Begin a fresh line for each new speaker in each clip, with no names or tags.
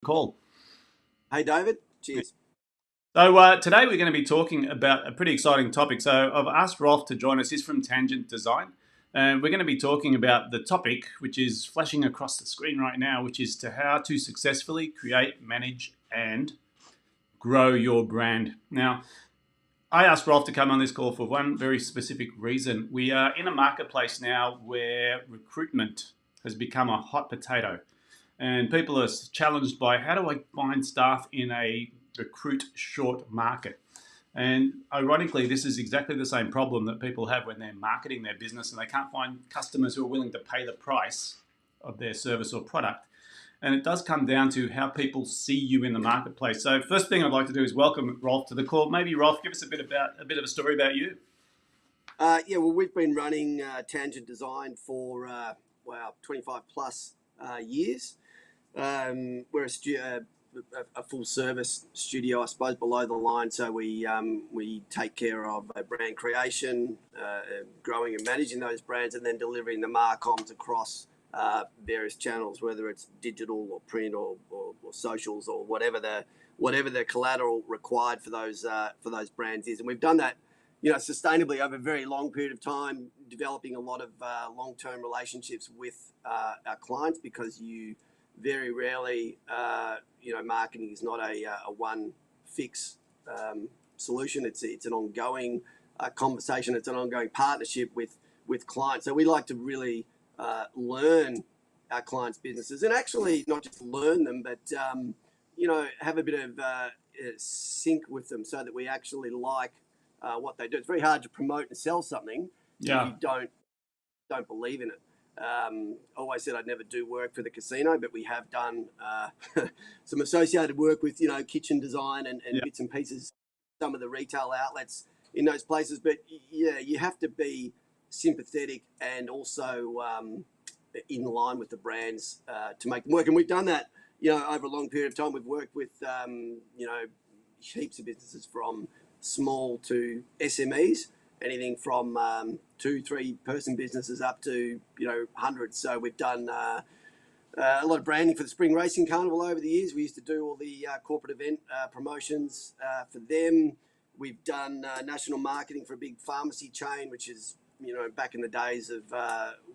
Call.
Hey, David. Cheers.
So today we're going to be talking about a pretty exciting topic. So I've asked Rolf to join us. He's from Tangent Design, and we're going to be talking about the topic, which is flashing across the screen right now, which is to how to successfully create, manage, and grow your brand. Now, I asked Rolf to come on this call for one very specific reason. We are in a marketplace now where recruitment has become a hot potato. And people are challenged by how do I find staff in a recruit short market? And ironically, this is exactly the same problem that people have when they're marketing their business and they can't find customers who are willing to pay the price of their service or product. And it does come down to how people see you in the marketplace. So first thing I'd like to do is welcome Rolf to the call. Maybe Rolf, give us a bit of a story about you.
Well, we've been running Tangent Design for 25 plus years. We're a full service studio, I suppose, below the line. So we take care of brand creation, growing and managing those brands, and then delivering the marcoms across various channels, whether it's digital or print or socials or whatever the collateral required for those brands is. And we've done that, sustainably over a very long period of time, developing a lot of long-term relationships with our clients, because you very rarely, marketing is not a one fix solution. It's an ongoing conversation. It's an ongoing partnership with clients. So we like to really learn our clients' businesses, and actually not just learn them, but have a bit of sync with them, so that we actually like what they do. It's very hard to promote and sell something if you don't believe in it. Always said I'd never do work for the casino, but we have done some associated work with kitchen design and bits and pieces, some of the retail outlets in those places. But yeah, you have to be sympathetic and also in line with the brands to make them work. And we've done that over a long period of time. We've worked with heaps of businesses, from small to SMEs, anything from 2-3 person businesses up to hundreds. So we've done a lot of branding for the Spring Racing Carnival over the years. We used to do all the corporate event promotions for them. We've done national marketing for a big pharmacy chain, which is back in the days of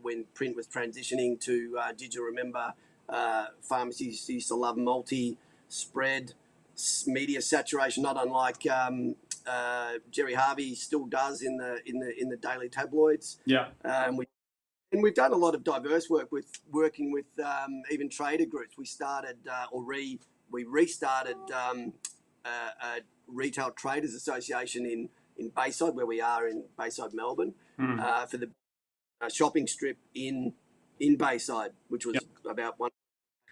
when print was transitioning to digital. Remember, pharmacies used to love multi-spread media saturation, not unlike Jerry Harvey still does in the daily tabloids.
Yeah.
And we've done a lot of diverse work working with even trader groups. We started we restarted a retail traders association in Bayside, where we are in Bayside, Melbourne, for the shopping strip in Bayside, which was about one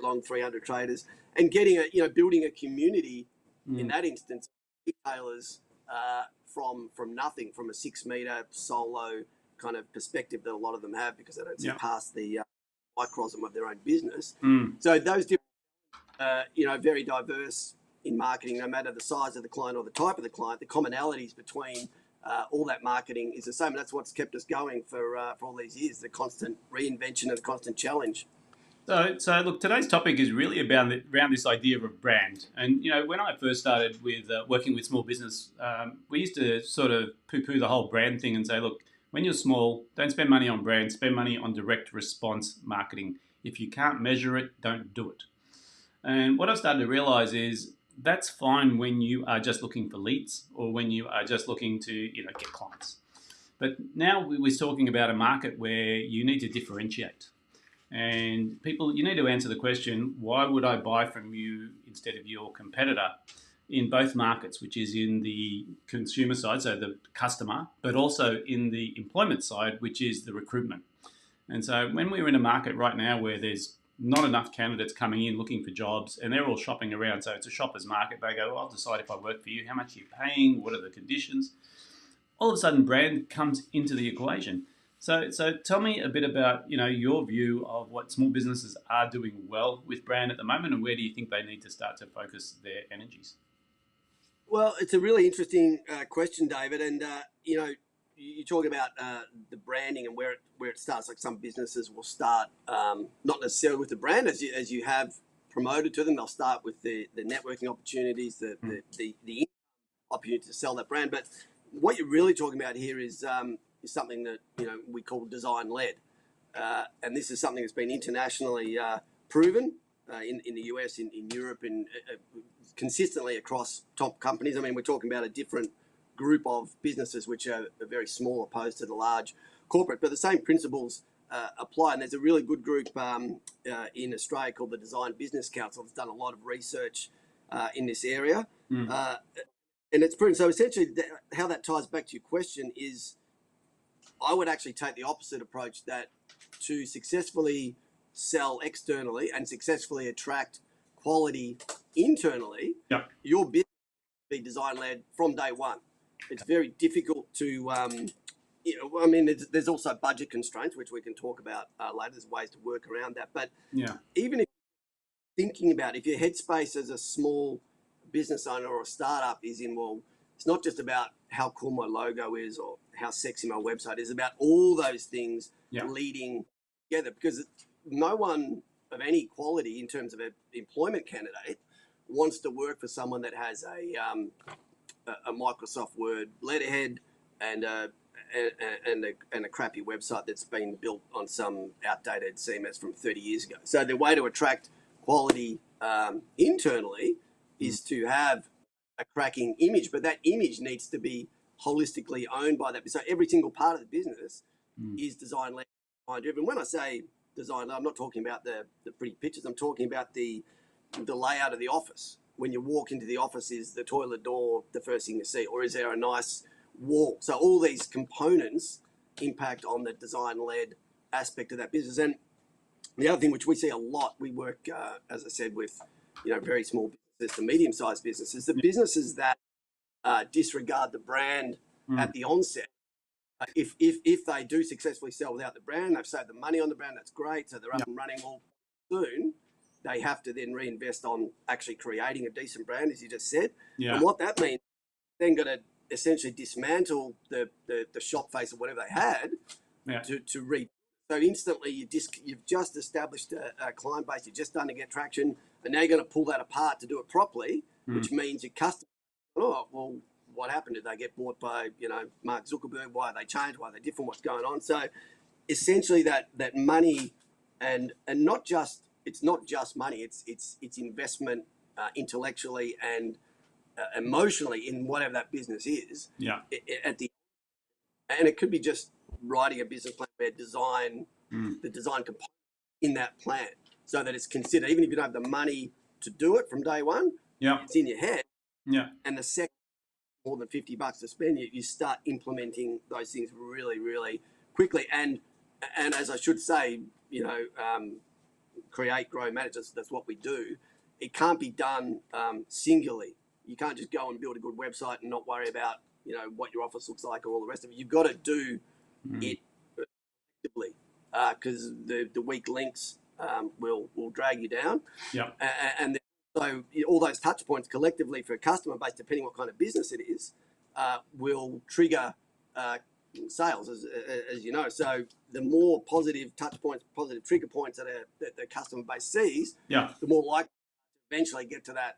long 300 traders, and getting building a community in that instance, retailers from nothing, from a 6 meter solo kind of perspective that a lot of them have, because they don't see past the microcosm of their own business. So those different, very diverse in marketing, no matter the size of the client or the type of the client, the commonalities between all that marketing is the same. And that's what's kept us going for all these years, the constant reinvention and the constant challenge.
So look, today's topic is really about around this idea of a brand. And when I first started with working with small business, we used to sort of poo-poo the whole brand thing and say, look, when you're small, don't spend money on brand, spend money on direct response marketing. If you can't measure it, don't do it. And what I've started to realize is that's fine when you are just looking for leads, or when you are just looking to get clients. But now we're talking about a market where you need to differentiate. And people, you need to answer the question, why would I buy from you instead of your competitor in both markets, which is in the consumer side, so the customer, but also in the employment side, which is the recruitment. And so when we're in a market right now where there's not enough candidates coming in looking for jobs, and they're all shopping around, so it's a shopper's market. They go, I'll decide if I work for you, how much are you paying, what are the conditions? All of a sudden, brand comes into the equation. So tell me a bit about your view of what small businesses are doing well with brand at the moment, and where do you think they need to start to focus their energies?
Well, it's a really interesting question, David. And you talk about the branding and where it starts. Like, some businesses will start not necessarily with the brand, as you have promoted to them. They'll start with the networking opportunities, the opportunity to sell that brand. But what you're really talking about here is something that we call design led, and this is something that's been internationally proven in the US, in Europe, and consistently across top companies. I mean, we're talking about a different group of businesses which are very small opposed to the large corporate, but the same principles apply. And there's a really good group in Australia called the Design Business Council that's done a lot of research in this area. And it's proven. So essentially, how that ties back to your question is, I would actually take the opposite approach, that to successfully sell externally and successfully attract quality internally, your business be design led from day one. It's very difficult to, I mean, there's also budget constraints, which we can talk about later. There's ways to work around that. But even if thinking about, if your headspace as a small business owner or a startup is in, well, it's not just about how cool my logo is or how sexy my website is, about all those things leading together, because no one of any quality in terms of an employment candidate wants to work for someone that has a Microsoft Word letterhead and a crappy website that's been built on some outdated CMS from 30 years ago. So the way to attract quality internally is to have a cracking image, but that image needs to be holistically owned by that. So every single part of the business is design-led, design-driven. When I say design-led, I'm not talking about the pretty pictures. I'm talking about the layout of the office. When you walk into the office, is the toilet door the first thing you see, or is there a nice wall? So all these components impact on the design-led aspect of that business. And the other thing which we see a lot, we work, as I said, with very small businesses to medium-sized businesses. The businesses that disregard the brand at the onset, if they do successfully sell without the brand, they've saved the money on the brand, that's great. So they're up and running. All soon, they have to then reinvest on actually creating a decent brand, as you just said. And what that means, then got to essentially dismantle the shop face or whatever they had to read. So instantly you've just established a client base, you're just starting to get traction, and now you're going to pull that apart to do it properly, which means your customers, well, what happened? Did they get bought by Mark Zuckerberg? Why are they changed? Why are they different? What's going on? So essentially that money and not just, it's not just money, it's investment intellectually and emotionally in whatever that business is. And it could be just writing a business plan where the design component in that plan, so that it's considered, even if you don't have the money to do it from day one, it's in your head. And the second more than $50 to spend, you start implementing those things really, really quickly. And as I should say, create, grow, manage. That's what we do. It can't be done singularly. You can't just go and build a good website and not worry about what your office looks like or all the rest of it. You've got to do it effectively, because the weak links will drag you down. And so all those touch points collectively for a customer base, depending what kind of business it is, will trigger sales, as you know. So the more positive touch points, positive trigger points that the customer base sees, the more likely to eventually get to that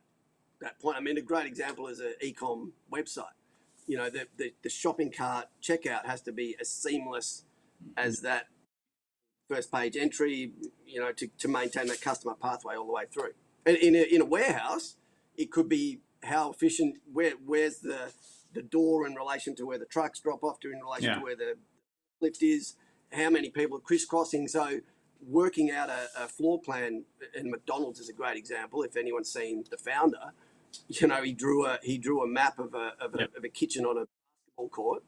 point. I mean, a great example is an e-com website. The shopping cart checkout has to be as seamless as that first page entry, to maintain that customer pathway all the way through. And in a warehouse, it could be how efficient, where's the door in relation to where the trucks drop off to, in relation to where the lift is, how many people are crisscrossing. So working out a floor plan, and McDonald's is a great example. If anyone's seen The Founder, he drew a map of a kitchen on a basketball court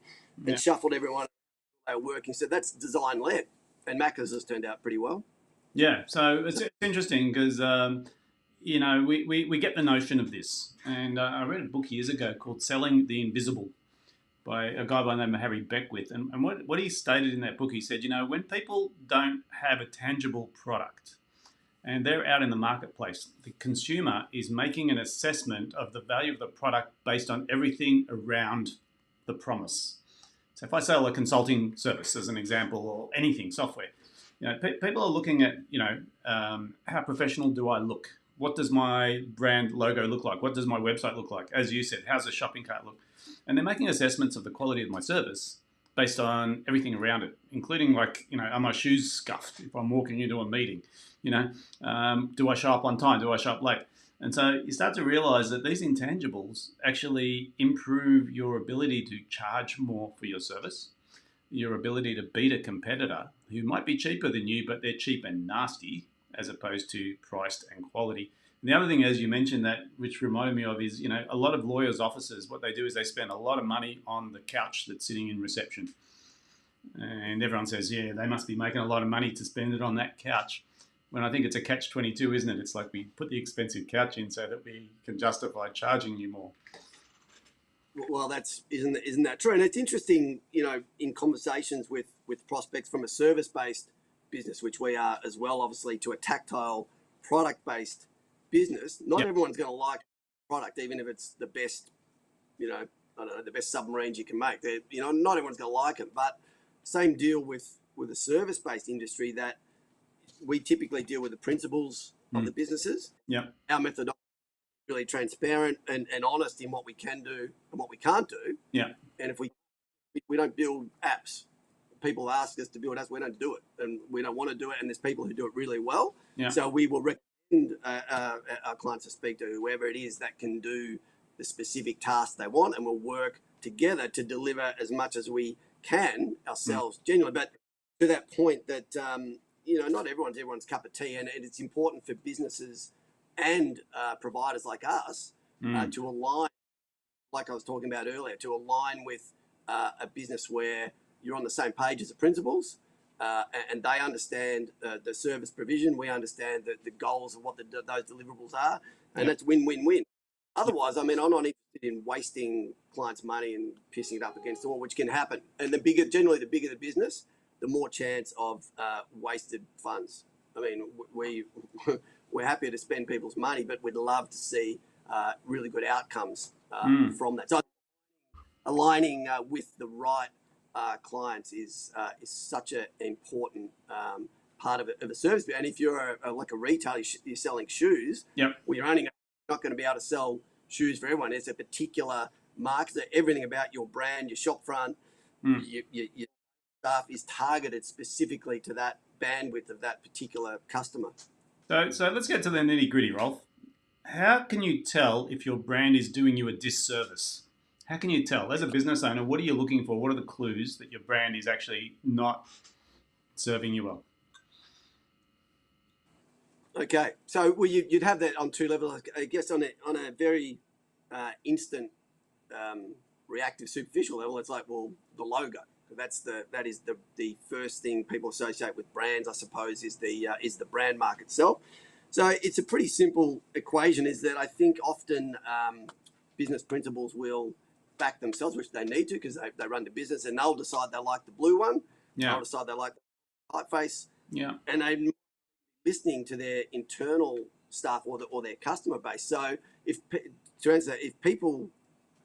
and shuffled everyone they were working. So that's design led, and Macca's has turned out pretty well.
So it's interesting because we get the notion of this, and I read a book years ago called Selling the Invisible by a guy by the name of Harry Beckwith, and what he stated in that book, he said, when people don't have a tangible product and they're out in the marketplace, the consumer is making an assessment of the value of the product based on everything around the promise. So if I sell a consulting service, as an example, or anything, software, people are looking at, how professional do I look? what does my brand logo look like? What does my website look like? As you said, how's the shopping cart look? And they're making assessments of the quality of my service based on everything around it, including like, are my shoes scuffed if I'm walking into a meeting? Do I show up on time? Do I show up late? And so you start to realize that these intangibles actually improve your ability to charge more for your service, your ability to beat a competitor who might be cheaper than you, but they're cheap and nasty as opposed to priced and quality. And the other thing, as you mentioned, that which reminded me of is, a lot of lawyers' offices, what they do is they spend a lot of money on the couch that's sitting in reception. And everyone says, yeah, they must be making a lot of money to spend it on that couch. When I think it's a catch-22, isn't it? It's like we put the expensive couch in so that we can justify charging you more.
Well, isn't that true? And it's interesting, in conversations with prospects from a service-based business, which we are as well, obviously, to a tactile product-based business. Not everyone's going to like a product, even if it's the best, I don't know, the best submarines you can make. Not everyone's going to like it. But same deal with a service-based industry, that we typically deal with the principles of the businesses.
Yeah.
Our methodology really transparent and honest in what we can do and what we can't do.
Yeah.
And if we don't build apps, people ask us to build apps, we don't do it, and we don't want to do it. And there's people who do it really well.
Yeah.
So we will recommend our clients to speak to whoever it is that can do the specific task they want, and we'll work together to deliver as much as we can ourselves, genuinely. But to that point, that not everyone's cup of tea, and it's important for businesses and providers like us to align, like I was talking about earlier, to align with a business where you're on the same page as the principals, and they understand the service provision. We understand the goals of what those deliverables are, and that's win-win-win. Otherwise, I'm not interested in wasting clients' money and pissing it up against the wall, which can happen. And generally the bigger the business, the more chance of wasted funds. We're happy to spend people's money, but we'd love to see really good outcomes from that. So aligning with the right clients is such an important part of a service. And if you're like a retailer, you're selling shoes, well, you're not going to be able to sell shoes for everyone. There's a particular market. So everything about your brand, your shop front, your staff is targeted specifically to that bandwidth of that particular customer.
So let's get to the nitty gritty, Rolf. How can you tell if your brand is doing you a disservice? How can you tell? As a business owner, what are you looking for? What are the clues that your brand is actually not serving you well?
Okay, so you'd have that on two levels. I guess on a very instant, reactive, superficial level, it's like, well, the logo. That is the first thing people associate with brands, I suppose, is the brand mark itself. So it's a pretty simple equation. Is that I think often business principals will back themselves, which they need to, because they run the business, and they'll decide they like the blue one.
Yeah.
They'll decide they like the typeface.
Yeah.
And they're listening to their internal staff or their customer base. So if people,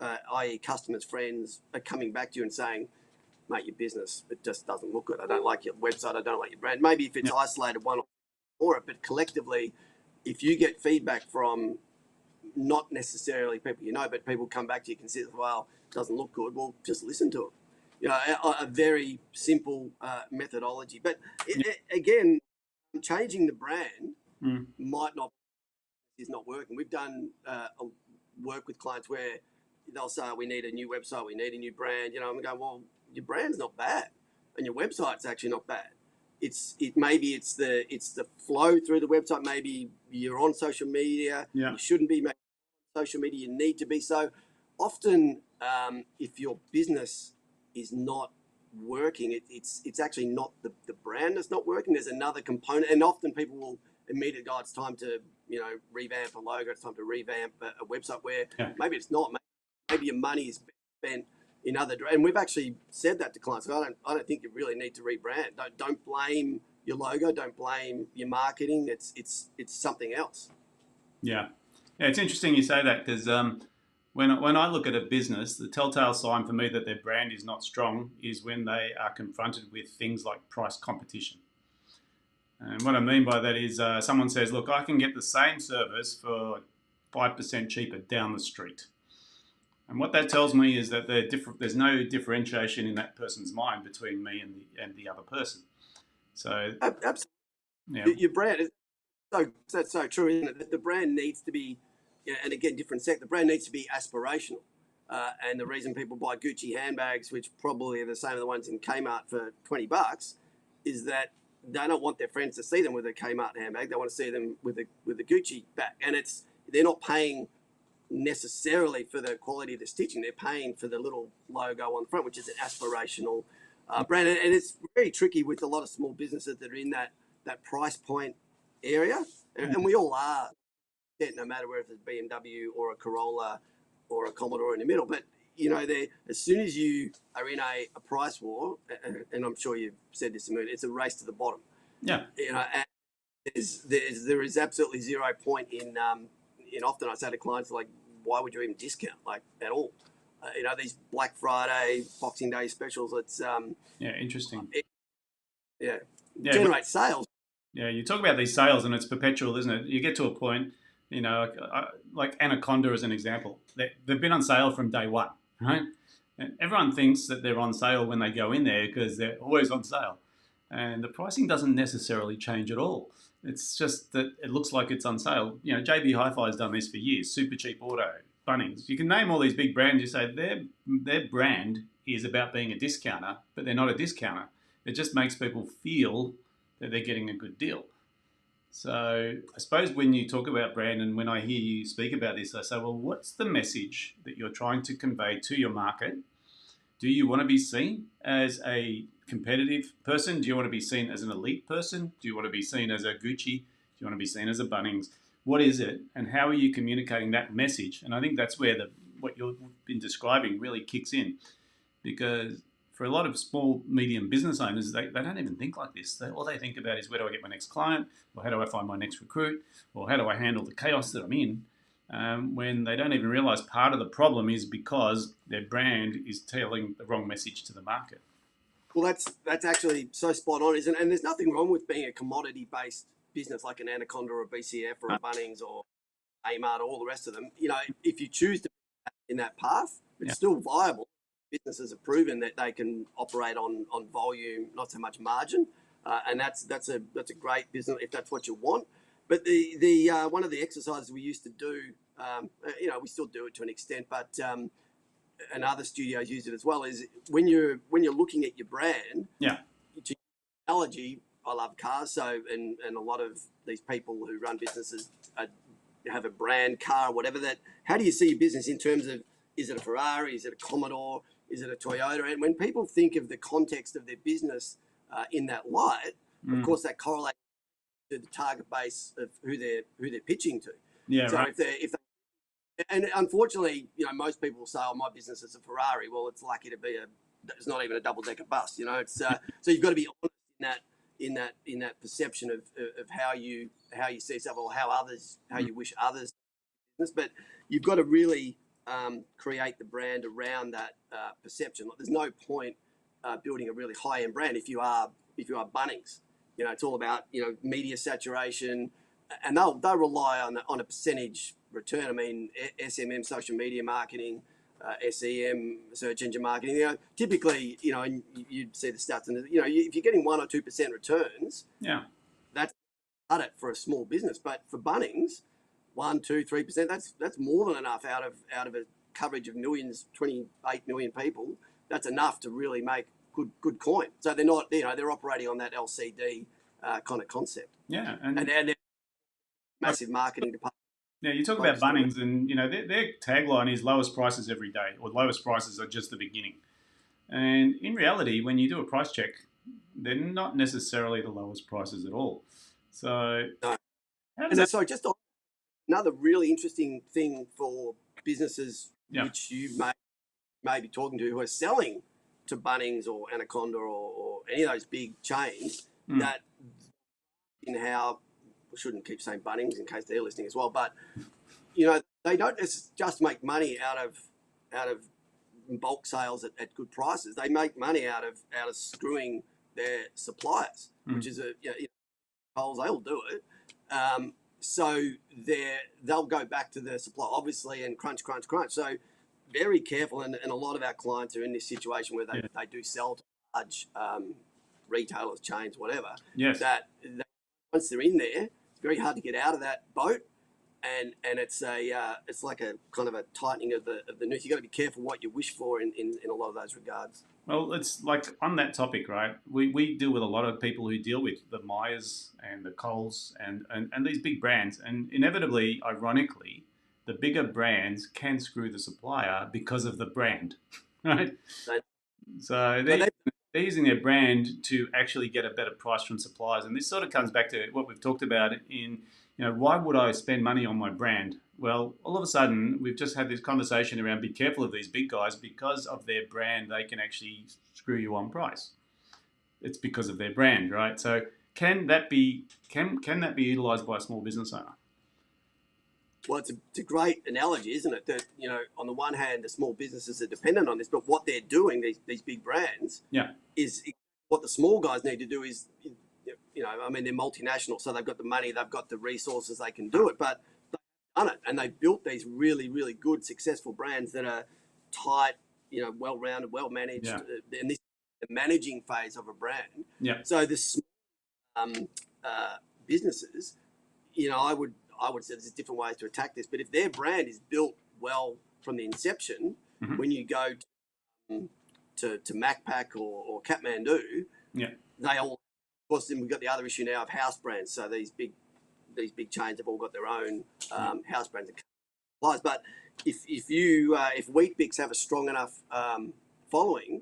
i.e. customers, friends, are coming back to you and saying, mate, your business, it just doesn't look good. I don't like your website. I don't like your brand. Maybe if it's isolated one or it, but collectively, if you get feedback from not necessarily people but people come back to you, consider, well, it doesn't look good. Well, just listen to it. A very simple methodology. But again, changing the brand is not working. We've done work with clients where they'll say, we need a new website, we need a new brand. I'm going, well, your brand's not bad, and your website's actually not bad. Maybe it's the flow through the website. Maybe you're on social media. You shouldn't be. Maybe on social media, you need to be. So often, if your business is not working, it's actually not the brand that's not working. There's another component, and often people will immediately go, it's time to revamp a logo. It's time to revamp a website. Where maybe it's not. Maybe your money is spent in other, and we've actually said that to clients. I don't think you really need to rebrand. Don't blame your logo. Don't blame your marketing. It's something else.
Yeah, it's interesting you say that, because when I look at a business, the telltale sign for me that their brand is not strong is when they are confronted with things like price competition. And what I mean by that is someone says, look, I can get the same service for 5% cheaper down the street. And what that tells me is that there's no differentiation in that person's mind between me and the other person. So,
Absolutely,
yeah,
your brand is so that's so true, isn't it? The brand needs to be, and again, different sector. The brand needs to be aspirational. And the reason people buy Gucci handbags, which probably are the same as the ones in Kmart for $20, is that they don't want their friends to see them with a Kmart handbag. They want to see them with a Gucci bag, and they're not paying necessarily for the quality of the stitching. They're paying for the little logo on the front, which is an aspirational brand. And it's very tricky with a lot of small businesses that are in that price point area. And we all are, no matter whether it's BMW or a Corolla or a Commodore in the middle. But, as soon as you are in a price war, and I'm sure you've said this, it's a race to the bottom.
yeah,
And there is absolutely zero point in often I say to clients, like, why would you even discount, like, at all? These Black Friday, Boxing Day specials,
yeah, interesting.
Yeah,
Yeah,
generate sales.
yeah. You talk about these sales, and it's perpetual, isn't it? You get to a point, like Anaconda as an example. They've been on sale from day one, right? And everyone thinks that they're on sale when they go in there because they're always on sale, and the pricing doesn't necessarily change at all. It's just that it looks like it's on sale. JB Hi-Fi has done this for years. Super Cheap Auto, Bunnings. You can name all these big brands. You say their brand is about being a discounter, but they're not a discounter. It just makes people feel that they're getting a good deal. So I suppose when you talk about brand and when I hear you speak about this, I say, well, what's the message that you're trying to convey to your market? Do you want to be seen as a competitive person? Do you want to be seen as an elite person? Do you want to be seen as a Gucci? Do you want to be seen as a Bunnings? What is it, and how are you communicating that message? And I think that's where what you've been describing really kicks in, because for a lot of small, medium business owners, they don't even think like this. All they think about is, where do I get my next client? Or how do I find my next recruit? Or how do I handle the chaos that I'm in? When they don't even realize part of the problem is because their brand is telling the wrong message to the market.
Well, that's actually so spot on, isn't it? And there's nothing wrong with being a commodity-based business like an Anaconda or a BCF or a Bunnings or Amart or all the rest of them. If you choose to be in that path, it's
Yeah.
still viable. Businesses have proven that they can operate on volume, not so much margin, and that's a great business if that's what you want. But the one of the exercises we used to do, we still do it to an extent, but and other studios use it as well, is when you're looking at your brand.
Yeah.
To analogy, I love cars, so and a lot of these people who run businesses have a brand car or whatever. That, how do you see your business in terms of, is it a Ferrari, is it a Commodore, is it a Toyota? And when people think of the context of their business in that light, of course that correlates to the target base of who they're pitching to.
Yeah,
so
right.
if they and unfortunately, most people will say, "Oh, my business is a Ferrari." Well, it's lucky to be it's not even a double-decker bus. It's so you've got to be honest in that perception of how you see yourself, or how you wish others business. But you've got to really create the brand around that perception. Like, there's no point building a really high-end brand if you are Bunnings. It's all about media saturation, and they'll rely on a percentage return. I mean, SMM, social media marketing, SEM, search engine marketing. Typically, and you'd see the stats, and if you're getting 1 or 2% returns,
Yeah.
that's cut it for a small business. But for Bunnings, 1, 2, 3%, that's more than enough out of a coverage of millions, 28 million people. That's enough to really make good coin. So they're not, they're operating on that LCD kind of concept.
Yeah.
And they're massive marketing department.
Yeah, you talk about Bunnings, and their tagline is lowest prices every day, or lowest prices are just the beginning. And in reality, when you do a price check, they're not necessarily the lowest prices at all. So,
No.
how does
And
that?
so just another really interesting thing for businesses,
Yeah.
which you may be talking to, who are selling to Bunnings or Anaconda or any of those big chains, that in how, we shouldn't keep saying Bunnings in case they're listening as well, but they don't just make money out of bulk sales at good prices. They make money out of screwing their suppliers, which is Coles, they all do it. So they'll go back to the supply, obviously, and crunch, crunch, crunch. So very careful, and a lot of our clients are in this situation where they do sell to large retailers, chains, whatever.
Yes.
That once they're in there, it's very hard to get out of that boat, and it's like a kind of a tightening of the noose. You got to be careful what you wish for in a lot of those regards.
Well, it's like on that topic, right? We deal with a lot of people who deal with the Myers and the Coles and these big brands. And inevitably, ironically, the bigger brands can screw the supplier because of the brand, right? So they're using their brand to actually get a better price from suppliers. And this sort of comes back to what we've talked about why would I spend money on my brand? Well, all of a sudden, we've just had this conversation around be careful of these big guys because of their brand. They can actually screw you on price. It's because of their brand, right? So can that be utilised by a small business owner?
Well, it's a great analogy, isn't it? That on the one hand, the small businesses are dependent on this, but what they're doing, these big brands, is what the small guys need to do is, I mean, they're multinational, so they've got the money, they've got the resources, they can do it, but done it, and they've built these really, really good, successful brands that are tight, well-rounded, well-managed, and this is the managing phase of a brand.
Yeah.
So the businesses, I would say there's different ways to attack this, but if their brand is built well from the inception, when you go to Macpac or Kathmandu, they all, of course, then we've got the other issue now of house brands. So these big chains have all got their own house brands and suppliers. But if Weet-Bix have a strong enough following,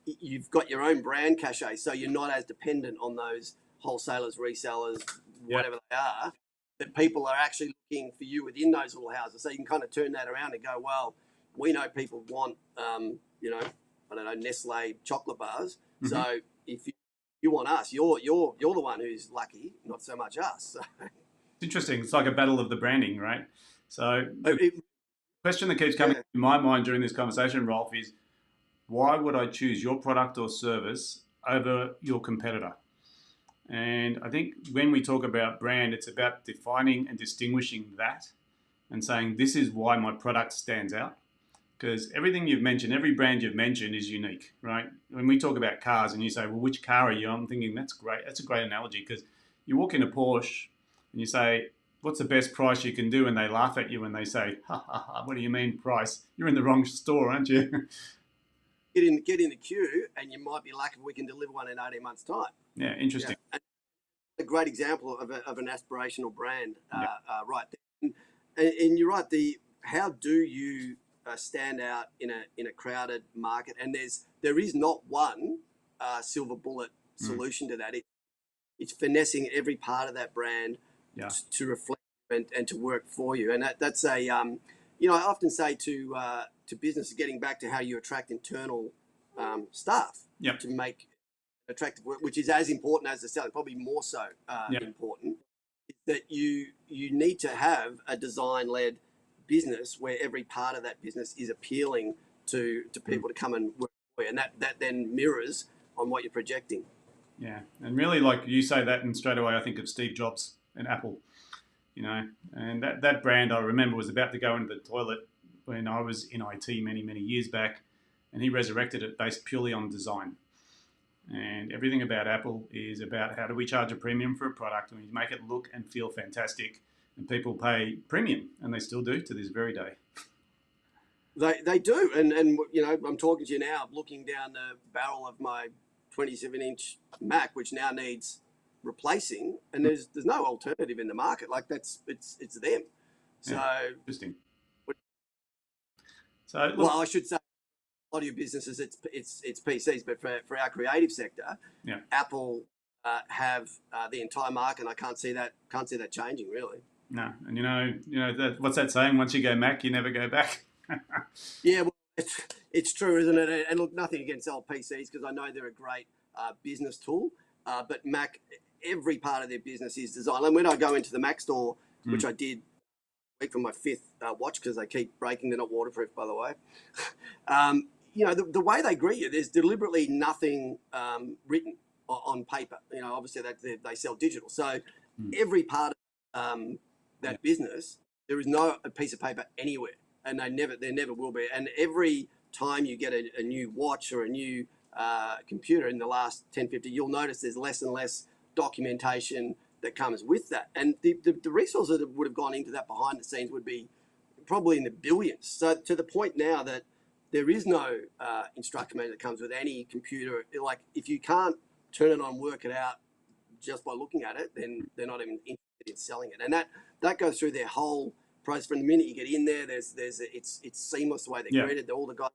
you've got your own brand cachet, so you're not as dependent on those wholesalers, resellers, whatever they are. That people are actually looking for you within those little houses, so you can kind of turn that around and go, well, we know people want, I don't know, Nestle chocolate bars. So if you want us, you're the one who's lucky, not so much us. So.
It's interesting. It's like a battle of the branding, right? So the question that keeps coming to my mind during this conversation, Rolf, is why would I choose your product or service over your competitor? And I think when we talk about brand, it's about defining and distinguishing that and saying this is why my product stands out. Because everything you've mentioned, every brand you've mentioned is unique, right? When we talk about cars and you say, well, which car are you? I'm thinking that's great. That's a great analogy because you walk in a Porsche and you say, what's the best price you can do? And they laugh at you and they say, ha, ha, ha, what do you mean price? You're in the wrong store, aren't you?
Get in the queue and you might be lucky if we can deliver one in 18 months' time.
Yeah, interesting.
Yeah. A great example of an aspirational brand, right there. And you're right, how do you stand out in a crowded market? And there is not one silver bullet solution to that. It's finessing every part of that brand to reflect and to work for you. And that's a I often say to business, getting back to how you attract internal staff to make attractive work, which is as important as the selling, probably more so important, is that you need to have a design-led business where every part of that business is appealing to people to come and work for you, and that then mirrors on what you're projecting.
Yeah, and really, like you say that, and straight away I think of Steve Jobs and Apple, and that brand I remember was about to go into the toilet when I was in IT many, many years back, and he resurrected it based purely on design. And everything about Apple is about how do we charge a premium for a product and we make it look and feel fantastic, and people pay premium, and they still do to this very day.
They do, and I'm talking to you now, looking down the barrel of my 27-inch Mac, which now needs replacing, and there's no alternative in the market. Like it's them. So
interesting. So look,
well, I should say, a lot of your businesses, it's PCs, but for our creative sector, Apple have the entire market. And I can't see that changing really.
No, and what's that saying? Once you go Mac, you never go back.
Yeah, well, it's true, isn't it? And look, nothing against old PCs because I know they're a great business tool, but Mac, every part of their business is design. And when I go into the Mac store, which I did for my 5th watch because they keep breaking, they're not waterproof, by the way. The way they greet you, there's deliberately nothing written. on paper. You know, obviously they sell digital. So
Mm.
every part of that business, there is no a piece of paper anywhere, and there never will be. And every time you get a new watch or a new computer in the last 10, 50, you'll notice there's less and less documentation that comes with that. And the resources that would have gone into that behind the scenes would be probably in the billions. So to the point now that there is no instruction manual that comes with any computer. Like if you can't turn it on, work it out just by looking at it, then they're not even interested in selling it. And that goes through their whole process. From the minute you get in there, it's seamless the way they're created. All the guys,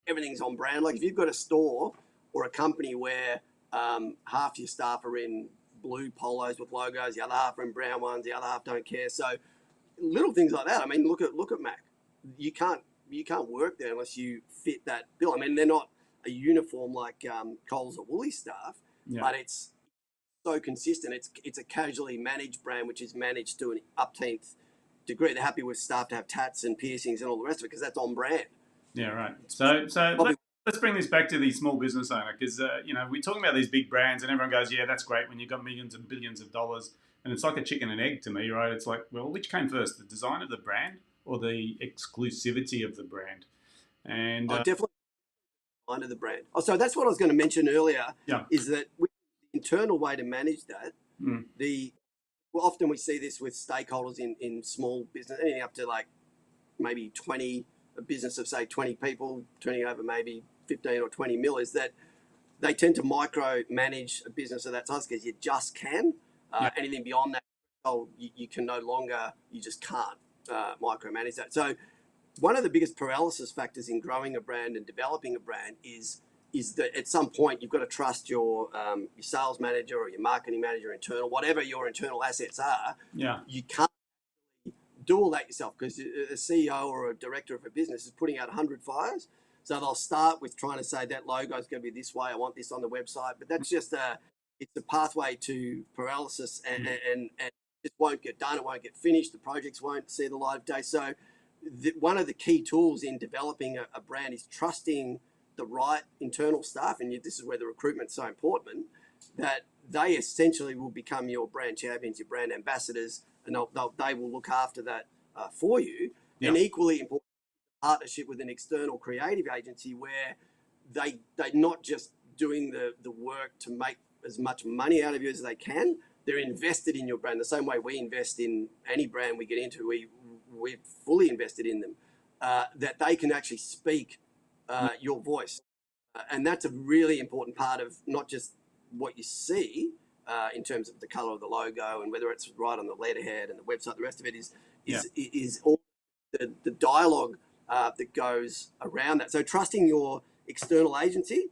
everything's on brand. Like if you've got a store or a company where half your staff are in blue polos with logos, the other half are in brown ones, the other half don't care. So little things like that. I mean, look at Mac. You can't work there unless you fit that bill. I mean, they're not a uniform like Coles or Woolies staff, but it's so consistent. It's a casually managed brand, which is managed to an upteenth degree. They're happy with staff to have tats and piercings and all the rest of it because that's on brand.
Yeah, right. So let's bring this back to the small business owner because we're talking about these big brands and everyone goes, yeah, that's great when you've got millions and billions of dollars, and it's like a chicken and egg to me, right? It's like, well, which came first, the design of the brand or the exclusivity of the brand? And
definitely under the brand. Oh, so that's what I was going to mention earlier.
Yeah.
Is that the internal way to manage that? Often we see this with stakeholders in small business, anything up to like maybe 20, a business of say 20 people, turning over maybe 15 or 20 mil, is that they tend to micro manage a business of that size because you just can. Anything beyond that, you can no longer, you just can't micromanage that. So one of the biggest paralysis factors in growing a brand and developing a brand is that at some point you've got to trust your sales manager or your marketing manager, internal, whatever your internal assets are. You can't do all that yourself because a CEO or a director of a business is putting out 100 fires. So they'll start with trying to say that logo is going to be this way. I want this on the website, but that's just it's a pathway to paralysis and it won't get done. It won't get finished. The projects won't see the light of day. So one of the key tools in developing a brand is trusting the right internal staff. And this is where the recruitment's so important, that they essentially will become your brand champions, your brand ambassadors, and they will look after that for you. And equally important, partnership with an external creative agency where they're not just doing the work to make as much money out of you as they can. They're invested in your brand the same way we invest in any brand we get into. We're fully invested in them, that they can actually speak your voice. And that's a really important part of not just what you see in terms of the color of the logo and whether it's right on the letterhead and the website. The rest of it is all the dialogue that goes around that. So trusting your external agency,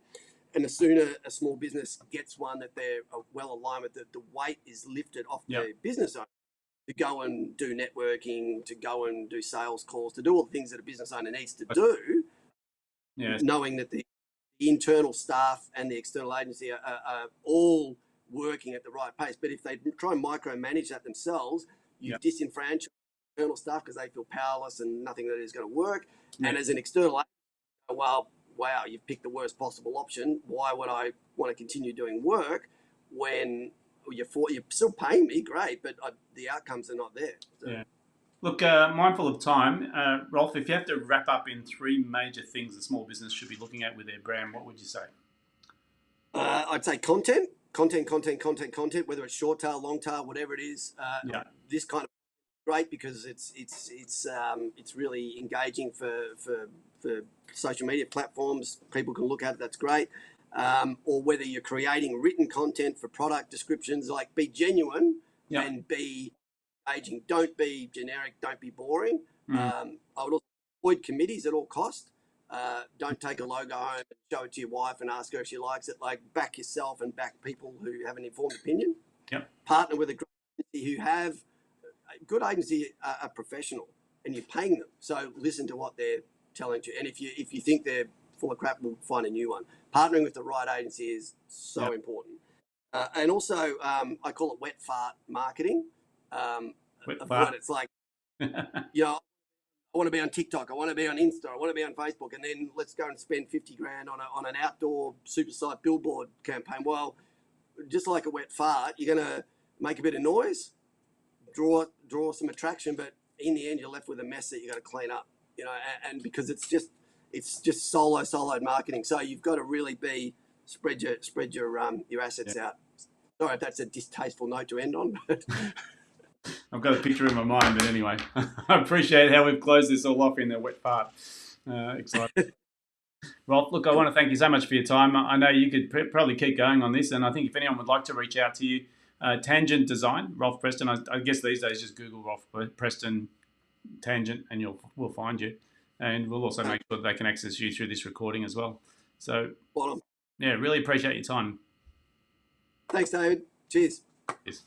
and the sooner a small business gets one that they're well aligned with, the weight is lifted off the business owner to go and do networking, to go and do sales calls, to do all the things that a business owner needs to do, knowing that the internal staff and the external agency are all working at the right pace. But if they try and micromanage that themselves, you disenfranchise internal staff because they feel powerless and nothing that is going to work. And as an external agent, well, wow, you've picked the worst possible option. Why would I want to continue doing work when you're still paying me? Great, but the outcomes are not there. So.
Look, mindful of time, Rolf, if you have to wrap up in three major things a small business should be looking at with their brand, what would you say?
I'd say content, whether it's short tail, long tail, whatever it is. This kind of great because it's really engaging for social media platforms. People can look at it. That's great. Or whether you're creating written content for product descriptions, like be genuine and be engaging. Don't be generic. Don't be boring. I would also avoid committees at all cost. Don't take a logo home and show it to your wife and ask her if she likes it. Like, back yourself and back people who have an informed opinion. Partner with a great agency who have a good agency are professional and you're paying them. So listen to what they're telling you. And if you think they're full of crap, we'll find a new one. Partnering with the right agency is so important. And also, I call it wet fart marketing.
Wet fart.
It's like, I want to be on TikTok, I want to be on Insta, I want to be on Facebook, and then let's go and spend 50 grand on an outdoor super site billboard campaign. Well, just like a wet fart, you're going to make a bit of noise, draw some attraction, but in the end, you're left with a mess that you got to clean up. You know, and because it's just soloed marketing. So you've got to really spread your assets out. Sorry if that's a distasteful note to end on, but
I've got a picture in my mind, but anyway, I appreciate how we've closed this all off in a wet fart. Exciting. Rolf, look, I want to thank you so much for your time. I know you could probably keep going on this, and I think if anyone would like to reach out to you, Tangent Design, Rolf Preston. I guess these days just Google Rolf Preston Tangent, and we'll find you. And we'll also make sure that they can access you through this recording as well. So,
bottom.
yeah, really appreciate your time.
Thanks, David. Cheers.
Cheers.